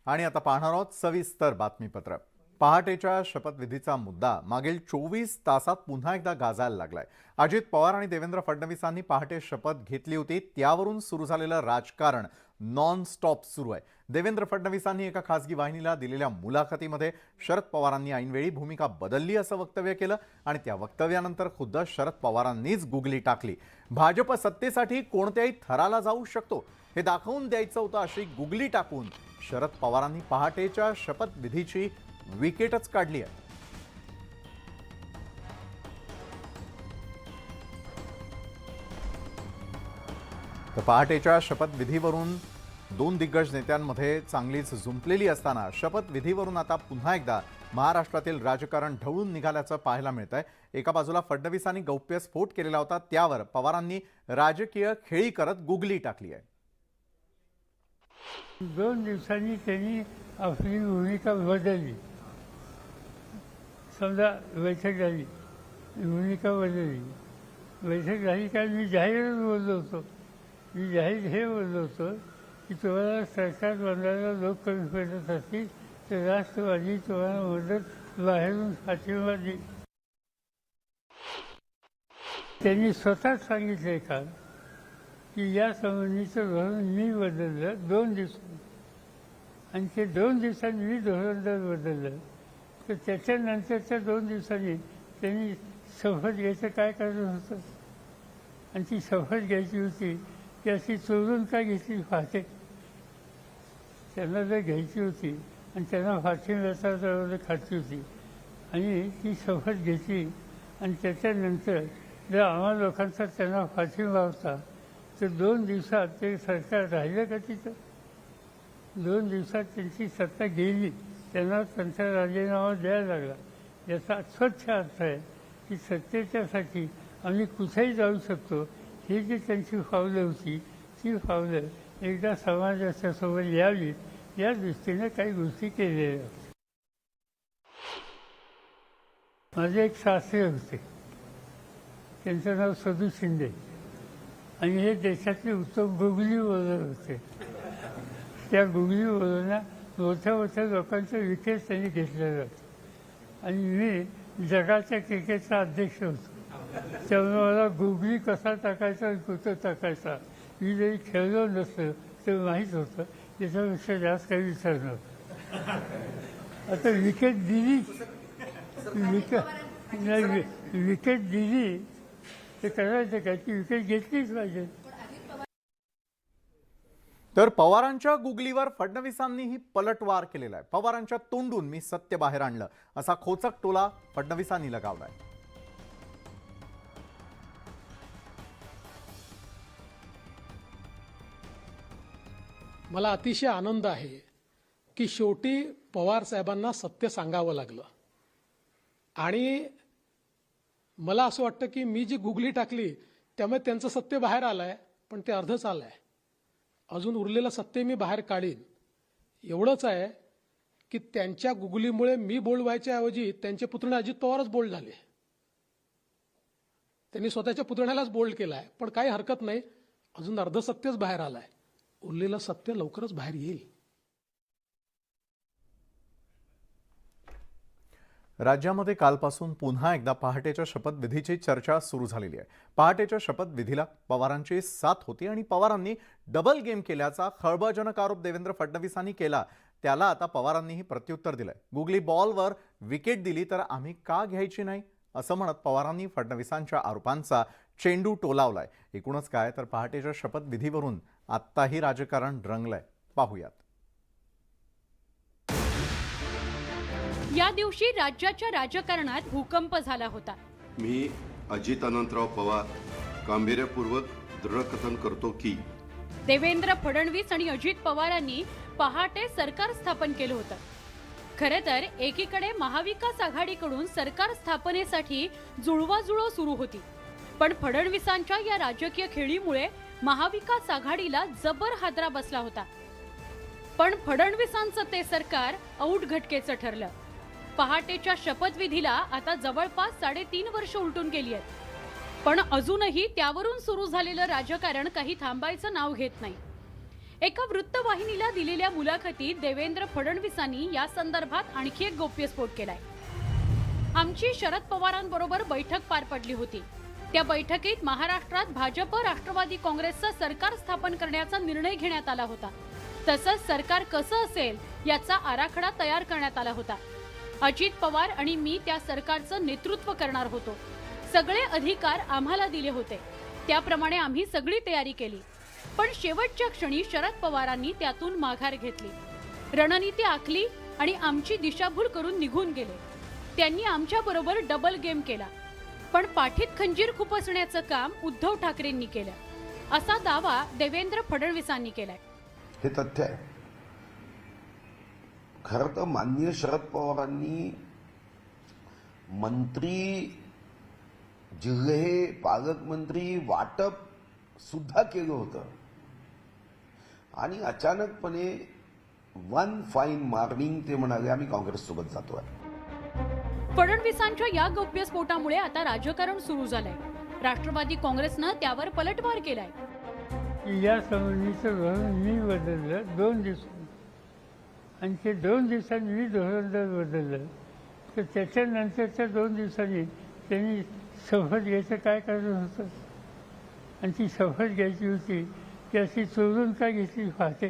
आणि आता पाहणार आहोत सविस्तर बातमीपत्र। पहाटेच्या शपथविधीचा मुद्दा मागील 24 तासात पुन्हा एकदा गाजायला लागलाय। अजित पवार आणि देवेंद्र फडणवीसांनी पहाटे शपथ घेतली होती, त्यावरून सुरू झालेलं राजकारण नॉन स्टॉप सुरू आहे। देवेंद्र फडणवीसांनी एका खासगी वाहिनीला दिलेल्या मुलाखतीमध्ये शरद पवारांनी ऐनवेळी भूमिका बदलली असं वक्तव्य केलं आणि त्या वक्तव्यानंतर खुद्द शरद पवारांनीच गुगली टाकली। भाजप सत्तेसाठी कोणत्याही थराला जाऊ शकतो हे दाखवून द्यायचं होतं अशी गुगली टाकून शरद पवारांनी पहाटेच्या शपथविधीची विकेटच काढली आहे। तर पहाटेच्या शपथविधीवरून दोन दिग्गज नेत्यांमध्ये चांगलीच जुंपलेली असताना शपथविधीवरून आता पुन्हा एकदा महाराष्ट्रातील राजकारण ढवळून निघाल्याचं पाहायला मिळतंय। एका बाजूला फडणवीसांनी गौप्यस्फोट केलेला होता, त्यावर पवारांनी राजकीय खेळी करत गुगली टाकली आहे। 2 दिवसांनी त्यांनी आपली भूमिका बदलली। समजा बैठक झाली, भूमिका बदलली। बैठक झाली कारण मी जाहीरच बोललो होतो, मी जाहीर हे बोललो होतो की तुम्हाला सरकार बनवायला लोक कमी पडत असतील तर राष्ट्रवादी तुम्हाला मदत बाहेरून पाठिंबा देईल। त्यांनी स्वतःच सांगितले का की या संबंधीचं धोरण मी बदललं 2 दिवसांनी, आणि ते 2 दिवसांनी मी धोरण जर बदललं तर त्याच्यानंतरच्या 2 दिवसांनी त्यांनी शपथ घ्यायचं काय कारण होतं? आणि ती शपथ घ्यायची होती ती अशी चोरून का घेतली फाटे? त्यांना जर घ्यायची होती आणि त्यांना फाशीला जवळ खायची होती आणि ती शपथ घेतली आणि त्याच्यानंतर जर आम्हा लोकांचा त्यांना पाठिंबा होता तर 2 दिवसात ते सरकार राहिलं का तिथं? 2 दिवसात त्यांची सत्ता गेली, त्यांना त्यांचा राजीनामा द्यायला लागला। याचा स्वच्छ अर्थ आहे की सत्तेच्यासाठी आम्ही कुठेही जाऊ शकतो। ही जी त्यांची पावलं होती ती पावलं एकदा समाजाच्या सोबत यावीत या दृष्टीने काही गोष्टी केलेल्या होत्या। माझे एक सासरे होते, त्यांचं नाव सदू शिंदे, आणि हे देशातले उत्तम गुगली बोलर होते। त्या गुगली बोलरना मोठ्या मोठ्या लोकांचं विकेट त्यांनी घेतलेलं होतं आणि मी जगाच्या क्रिकेटचा अध्यक्ष होतो, त्यामुळे मला गुगली कसा टाकायचा आणि कुठं टाकायचा मी जरी खेळलो नसलं तर माहीत होतं। त्याच्यापेक्षा जास्त काही विचार नव्हता। आता विकेट दिली, विकेट दिली ते करायचं काय? ती विकेट घेतलीच पाहिजे। तर पवारांच्या गुगलीवर फडणवीसांनीही पलटवार केलेला आहे। पवारांच्या तोंडून मी सत्य बाहेर आणलं असा खोचक टोला फडणवीसांनी लगावलाय। मला अतिशय आनंद आहे की शेवटी पवार साहेबांना सत्य सांगावं लागलं आणि मला असं वाटतं की मी जी गुगली टाकली त्यामुळे त्यांचं सत्य बाहेर आलंय, पण ते अर्धच आलंय। अजून उरलेलं सत्य मी बाहेर काढीन। एवढंच आहे की त्यांच्या गुगलीमुळे मी बोल्ड व्हायच्या ऐवजी त्यांचे पुतणे अजित पवारच बोल्ड झाले। त्यांनी स्वतःच्या पुतण्यालाच बोल्ड केलाय, पण काही हरकत नाही, अजून अर्ध सत्यच बाहेर आलंय। उरलेलं सत्य लवकरच बाहेर येईल। राज्यामध्ये कालपासून पुन्हा एकदा पहाटेच्या शपथविधीची चर्चा सुरू झालेली आहे। पहाटेच्या शपथविधीला पवारांची साथ होती आणि पवारांनी डबल गेम केल्याचा खळबळजनक आरोप देवेंद्र फडणवीसांनी केला, त्याला आता पवारांनीही प्रत्युत्तर दिलंय। गुगली बॉलवर विकेट दिली तर आम्ही का घ्यायची नाही असं म्हणत पवारांनी फडणवीसांच्या आरोपांचा चेंडू टोलावलाय। एकूणच काय तर पहाटेच्या शपथविधीवरून आत्ताही राजकारण रंगलंय, पाहूयात। या दिवशी राज्याच्या राजकारणात भूकंप झाला होता। मी अजित अनंतराव पवार गांभीर्यपूर्वक दृढकथन करतो की देवेंद्र फडणवीस आणि अजित पवारांनी पहाटे सरकार स्थापन केलं होतं। खरे तर एकीकडे महाविकास आघाडीकडून सरकार स्थापनेसाठी जुळवाजुळव सुरू होती, पण फडणवीसांच्या या राजकीय खेळीमुळे महाविकास आघाडीला जबर हादरा बसला होता। पण फडणवीसांचं ते सरकार औट घटकेचं ठरलं। पहाटेच्या शपथविधीला आता जवळपास 3.5 वर्ष उलटून गेली आहेत, पण अजूनही त्यावरून सुरू झालेलं राजकारण काही थांबायचं नाव घेत नाही। एका वृत्तवाहिनीला दिलेल्या मुलाखतीत देवेंद्र फडणवीसांनी या संदर्भात आणखी एक गौप्यस्फोट केलाय. आमची शरद पवारांबरोबर बैठक पार पडली होती. त्या बैठकीत महाराष्ट्रात भाजप राष्ट्रवादी काँग्रेसचं सरकार स्थापन करण्याचा निर्णय घेण्यात आला होता. तसंच सरकार कसं असेल याचा आराखडा तयार करण्यात आला होता. अजित पवार आणि मी त्या सरकारचं नेतृत्व करणार होतो. सगळे अधिकार आम्हाला दिले होते. त्याप्रमाणे आम्ही सगळी तयारी केली. पण शेवटच्या क्षणी शरद पवारांनी त्यातून माघार घेतली, रणनीती आखली आणि आमची दिशाभूल करून निघून गेले. त्यांनी आमच्याबरोबर डबल गेम केला. पण पाठीत खंजीर खुपसण्याचं काम उद्धव ठाकरेंनी केलं, असा दावा देवेंद्र फडणवीसांनी केलाय. हे तथ्य आहे. खरं तर माननीय शरद पवारांनी मंत्री, जिल्हे पालकमंत्री वाटप सुद्धा केलं होतं आणि अचानकपणे वन फाईन मॉर्निंग ते म्हणाले आम्ही काँग्रेससोबत जातोय. फडणवीसांच्या या गौप्यस्फोटामुळे आता राजकारण सुरू झालंय. राष्ट्रवादी काँग्रेसनं त्यावर पलटवार केलाय. या संबंधीचं धोरण मी बदललं 2 दिवसांनी, आणि ते 2 दिवसांनी मी धोरण जर बदललं तर त्याच्यानंतरच्या 2 दिवसांनी त्यांनी शपथ घ्यायचं काय कारण होतं, आणि ती शपथ घ्यायची होती ती अशी चोरून का घेतली पाहते.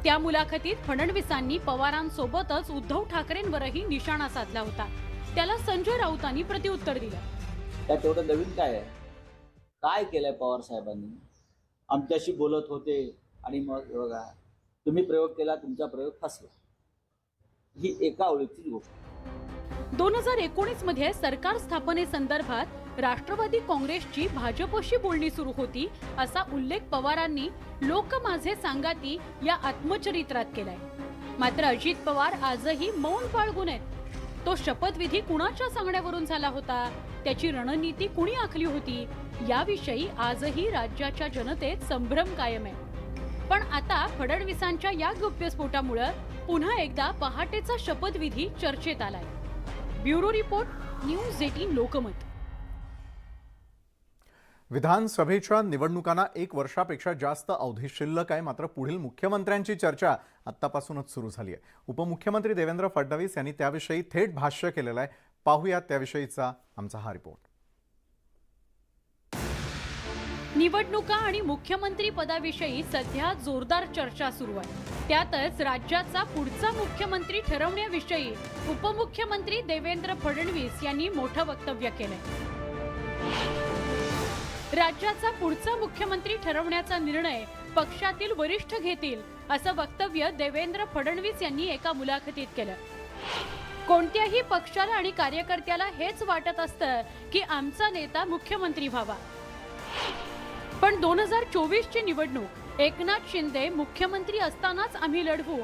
त्या मुलाखतीत फडणवीसांनी पवारांसोबतच उद्धव ठाकरेंवरही निशाणा साधला होता. त्याला संजय राऊतांनी प्रत्युत्तर दिलं. त्यात एवढं नवीन काय आहे? काय केलंय पवार साहेबांनी? आमच्याशी बोलत होते आणि मग बघा तुम्ही प्रयोग केला, तुमचा प्रयोग फसला. ही एका ओळखीची गोष्ट. 2019 मध्ये सरकार स्थापनेसंदर्भात राष्ट्रवादी काँग्रेसची भाजपशी बोलणी सुरू होती, असा उल्लेख पवारांनी लोक माझे सांगाती या आत्मचरित्रात केलाय. मात्र अजित पवार आजही मौन बाळगून आहेत. तो शपथविधी कुणाच्या सांगण्यावरून झाला होता, त्याची रणनीती कुणी आखली होती, याविषयी आजही राज्याच्या जनतेत संभ्रम कायम आहे. पण आता फडणवीसांच्या या गौप्यस्फोटामुळे पुन्हा एकदा पहाटेचा शपथविधी चर्चेत आलाय. Bureau report, news 18 Lokmat. विधानसभेच्या निवडणुकांना 1 वर्षापेक्षा जास्त अवधी शिल्लक आहे. मात्र पुढील मुख्यमंत्र्यांची चर्चा आत्तापासूनच सुरू झाली आहे. उपमुख्यमंत्री देवेंद्र फडणवीस यांनी त्याविषयी थेट भाष्य केलेलं आहे. पाहूया त्याविषयीचा आमचा हा रिपोर्ट. निवडणुका आणि मुख्यमंत्री पदाविषयी सध्या जोरदार चर्चा सुरू आहे. त्यातच राज्याचा पुढचा मुख्यमंत्री ठरवण्याविषयी उपमुख्यमंत्री देवेंद्र फडणवीस यांनी मोठं वक्तव्य केलंय. राज्याचा पुढचा मुख्यमंत्री ठरवण्याचा निर्णय पक्षातील वरिष्ठ घेतील, असं वक्तव्य देवेंद्र फडणवीस यांनी एका मुलाखतीत केलं. कोणत्याही पक्षाला आणि कार्यकर्त्याला हेच वाटत असतं की आमचा नेता मुख्यमंत्री व्हावा. पण 2024 ची निवडणूक एकनाथ शिंदे मुख्यमंत्री असतानाच आम्ही लढवू.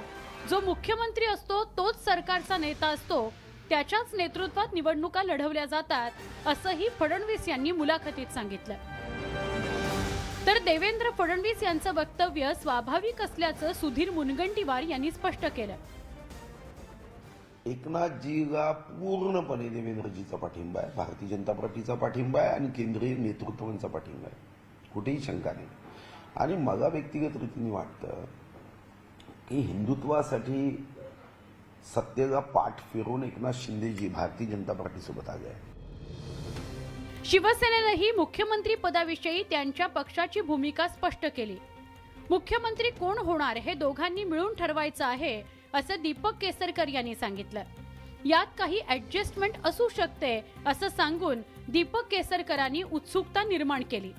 जो मुख्यमंत्री असतो तोच सरकारचा नेता असतो, त्याच्याच नेतृत्वात निवडणुका लढवल्या जातात, असंही फडणवीस यांनी मुलाखतीत सांगितलं. तर देवेंद्र फडणवीस यांचं वक्तव्य स्वाभाविक असल्याचं सुधीर मुनगंटीवार यांनी स्पष्ट केलं. एकनाथजीला पूर्णपणे देवेंद्रजीचा पाठिंबा आहे, भारतीय जनता पार्टीचा पाठिंबा आहे आणि केंद्रीय नेतृत्वांचा पाठिंबा आहे, कुठेही शंका नाही. आणि मला व्यक्तिगत रीतीने वाटतं की हिंदुत्वासाठी सत्तेला पाठ फिरवून एकनाथ शिंदेजी भारतीय जनता पार्टीसोबत आले आहे. शिवसेनेनंही मुख्यमंत्री पदाविषयी त्यांच्या पक्षाची भूमिका स्पष्ट केली. मुख्यमंत्री कोण होणार हे दोघांनी मिळून ठरवायचं आहे, असं दीपक केसरकर यांनी सांगितलं. यात काही ऍडजस्टमेंट असू शकते असं सांगून दीपक केसरकरांनी उत्सुकता निर्माण केली.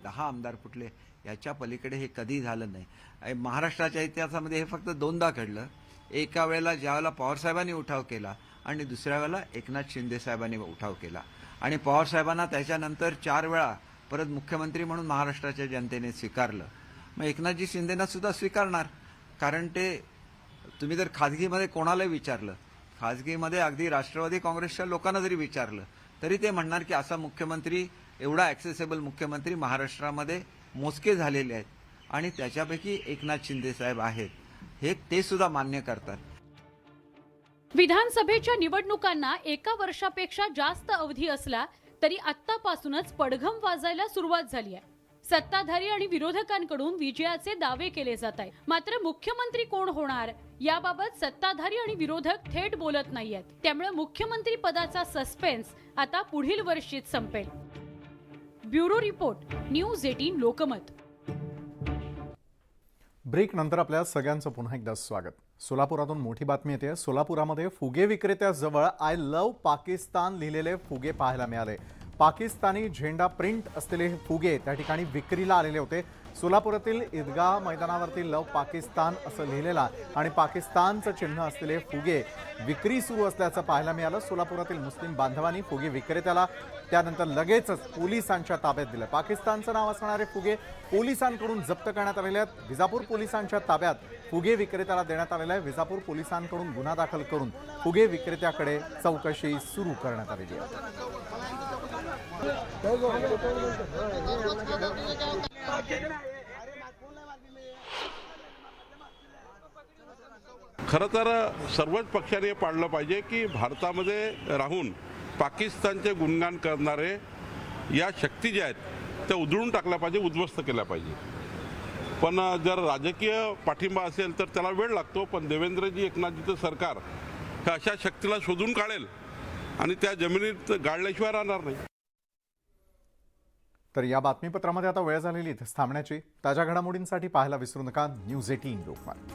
10 आमदार फुटले, याच्या पलीकडे हे कधी झालं नाही. महाराष्ट्राच्या इतिहासामध्ये हे फक्त 2दा घडलं. एका वेळेला ज्यावेळेला पवारसाहेबांनी उठाव केला आणि दुसऱ्या वेळेला एकनाथ शिंदे साहेबांनी उठाव केला, आणि पवारसाहेबांना त्याच्यानंतर 4 वेळा परत मुख्यमंत्री म्हणून महाराष्ट्राच्या जनतेने स्वीकारलं. मग एकनाथजी शिंदेना सुद्धा स्वीकारणार, कारण ते तुम्ही जर खाजगीमध्ये कोणालाही विचारलं, खाजगीमध्ये अगदी राष्ट्रवादी काँग्रेसच्या लोकांना जरी विचारलं तरी ते म्हणणार की असा मुख्यमंत्री, एवढा ॲक्सेसेबल मुख्यमंत्री महाराष्ट्रामध्ये मोजके झालेले आहेत, आणि त्याच्यापैकी एकनाथ शिंदे साहेब आहेत, हे ते सुद्धा मान्य करतात. विधानसभेच्या निवडणुकांना 1 वर्षापेक्षा जास्त अवधी असला तरी आत्तापासूनच पडघम वाजायला सुरुवात झाली आहे. सत्ताधारी आणि विरोधकांकडून विजयाचे दावे केले जात आहे. मात्र मुख्यमंत्री कोण होणार याबाबत सत्ताधारी आणि विरोधक थेट बोलत नाहीयेत. त्यामुळे मुख्यमंत्री पदाचा सस्पेन्स आता पुढील वर्षीत संपेल. Bureau report, news 18 Lokmat. Break नंतर आपल्या सगळ्यांचं पुन्हा एकदा स्वागत. सोलापुरातून मोठी बातमी येते. सोलापुरामध्ये फुगे विक्रेत्याजवळ आय लव्ह पाकिस्तान लिहिलेले फुगे पाहायला मिळाले. पाकिस्तानी झेंडा प्रिंट असलेले हे फुगे त्या ठिकाणी विक्रीला आलेले होते. सोलापुरातील ईदगाह मैदानावरती लव पाकिस्तान असं लिहिलेला आणि पाकिस्तानचं चिन्ह असलेले फुगे विक्री सुरू असल्याचं पाहायला मिळालं. सोलापुरातील मुस्लिम बांधवांनी फुगे विक्रेत्याला त्यानंतर लगेचच पोलिसांच्या ताब्यात दिलं. पाकिस्तानचं नाव असणारे फुगे पोलिसांकडून जप्त करण्यात आलेले आहेत. विजापूर पोलिसांच्या ताब्यात फुगे विक्रेत्याला देण्यात आलेला आहे. विजापूर पोलिसांकडून गुन्हा दाखल करून फुगे विक्रेत्याकडे चौकशी सुरू करण्यात आलेली आहे. खरं तर सर्वच पक्षाने हे पाळलं पाहिजे की भारतामध्ये राहून पाकिस्तानचे गुणगान करणारे या शक्ती ज्या आहेत त्या उधळून टाकल्या पाहिजे, उद्ध्वस्त केल्या पाहिजे. पण जर राजकीय पाठिंबा असेल तर त्याला वेळ लागतो. पण देवेंद्रजी एकनाथजीचं सरकार हे अशा शक्तीला शोधून काढेल आणि त्या जमिनीत गाडल्याशिवाय राहणार नाही. तर या बातमीपत्रामध्ये आता वेळ झालेली इथेच थांबण्याची. ताज्या घडामोडींसाठी पाहायला विसरू नका न्यूज 18 लोकमत.